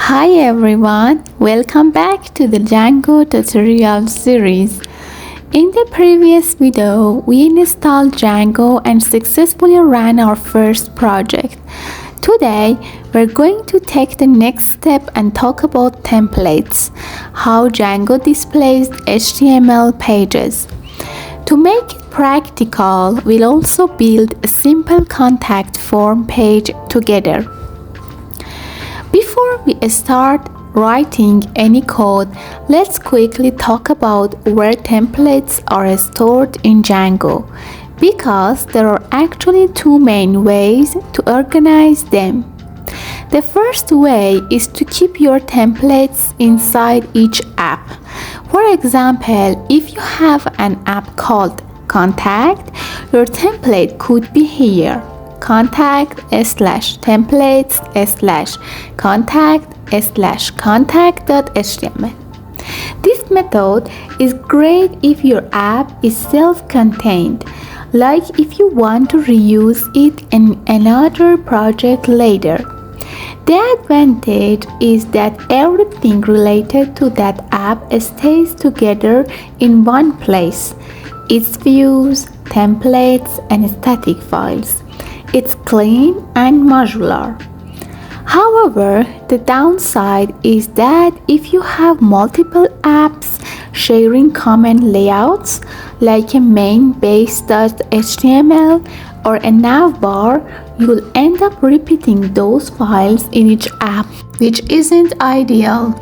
Hi everyone, welcome back to the Django tutorial series. In the previous video, we installed Django and successfully ran our first project. Today, we're going to take the next step and talk about templates, how Django displays HTML pages. To make it practical, we'll also build a simple contact form page together. Before we start writing any code, let's quickly talk about where templates are stored in Django, because there are actually two main ways to organize them. The first way is to keep your templates inside each app. For example, if you have an app called Contact, your template could be here. contact/templates/contact/contact.html. This method is great if your app is self-contained, like if you want to reuse it in another project later. The advantage is that everything related to that app stays together in one place: its views, templates, and static files. It's clean and modular. However, the downside is that if you have multiple apps sharing common layouts, like a main base.html or a navbar, you'll end up repeating those files in each app, which isn't ideal.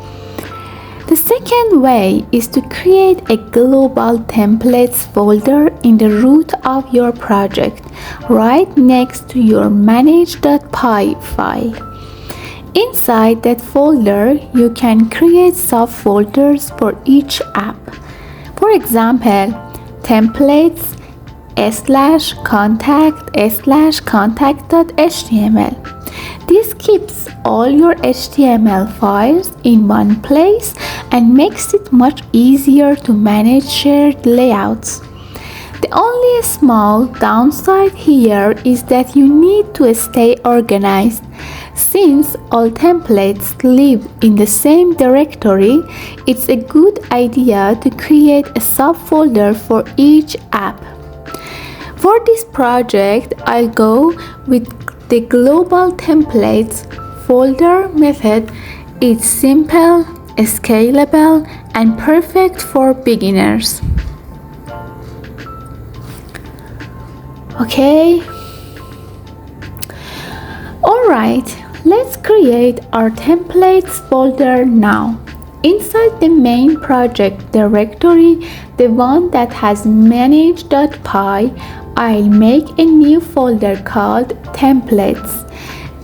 The second way is to create a global templates folder in the root of your project, right next to your manage.py file. Inside that folder, you can create subfolders for each app. For example, templates/contact/contact.html. This keeps all your HTML files in one place and makes it much easier to manage shared layouts. The only small downside here is that you need to stay organized. Since all templates live in the same directory, it's a good idea to create a subfolder for each app. For this project, I'll go with the global templates folder method. It's simple, scalable, and perfect for beginners. Okay. Alright, let's create our templates folder now. Inside the main project directory, the one that has manage.py, I'll make a new folder called templates.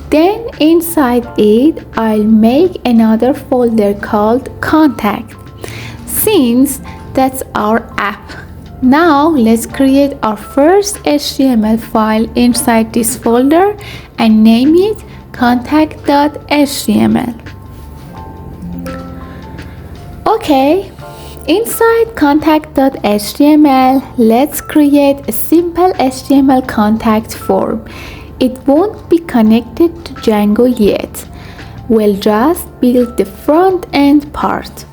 Then inside it, I'll make another folder called contact, since that's our app. Now let's create our first HTML file inside this folder and name it contact.html. Okay, inside contact.html, let's create a simple HTML contact form. It won't be connected to Django yet. We'll just build the front end part.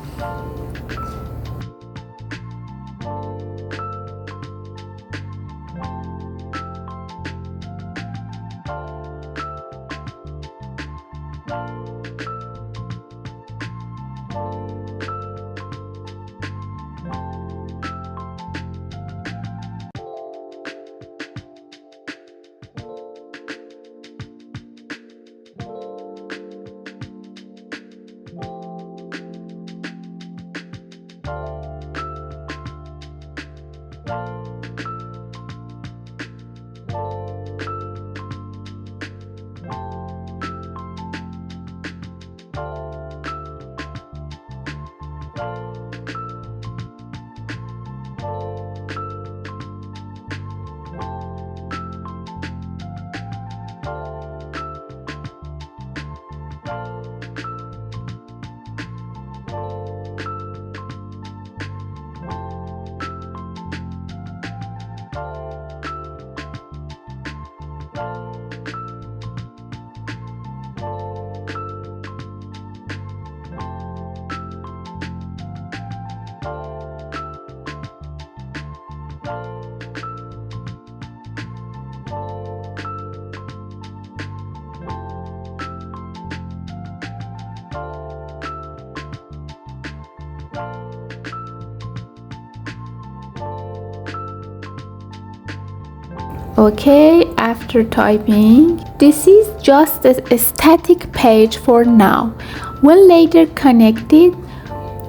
Okay, after typing, this is just a static page for now. We'll later connect it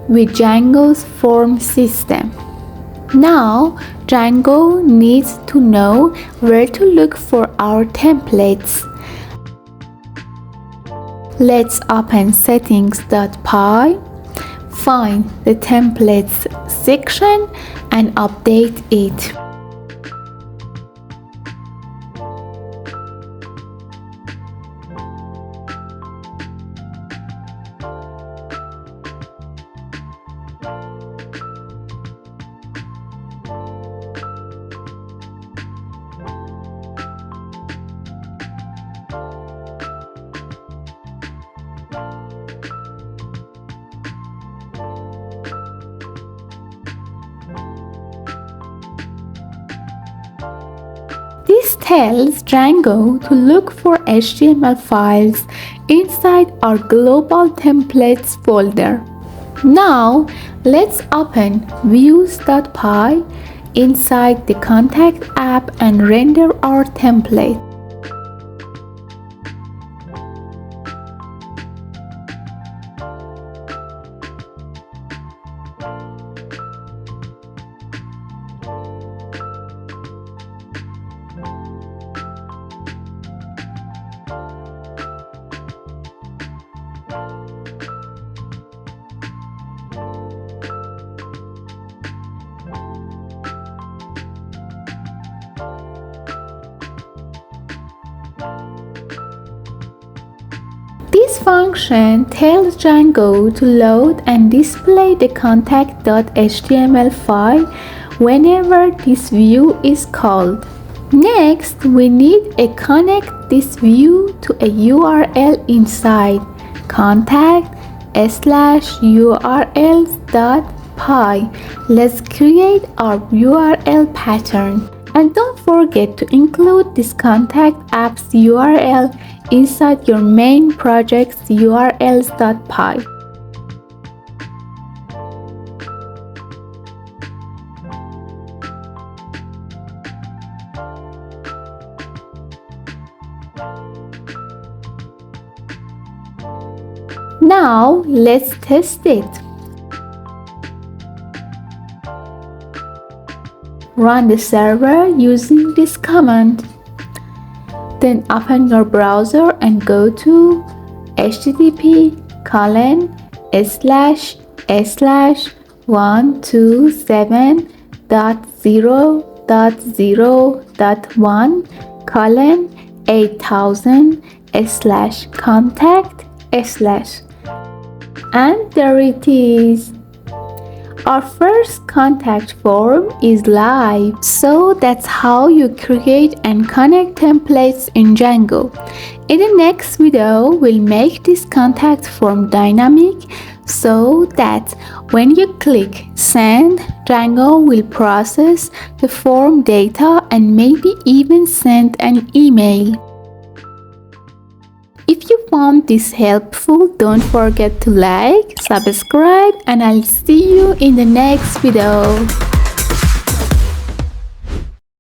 with Django's form system. Now, Django needs to know where to look for our templates. Let's open settings.py, find the templates section and update it. This tells Django to look for HTML files inside our global templates folder. Now, let's open views.py inside the contact app and render our template. This function tells Django to load and display the contact.html file whenever this view is called. Next, we need to connect this view to a URL inside contact/urls.py. Let's create our URL pattern. And don't forget to include this contact app's URL inside your main project's urls.py. Now let's test it. Run the server using this command. Then open your browser and go to http://127.0.1/8000/contact/ and there it is. Our first contact form is live. So that's how you create and connect templates in Django. In the next video, we'll make this contact form dynamic so that when you click send, Django will process the form data and maybe even send an email. If you found this helpful, don't forget to like, subscribe, and I'll see you in the next video.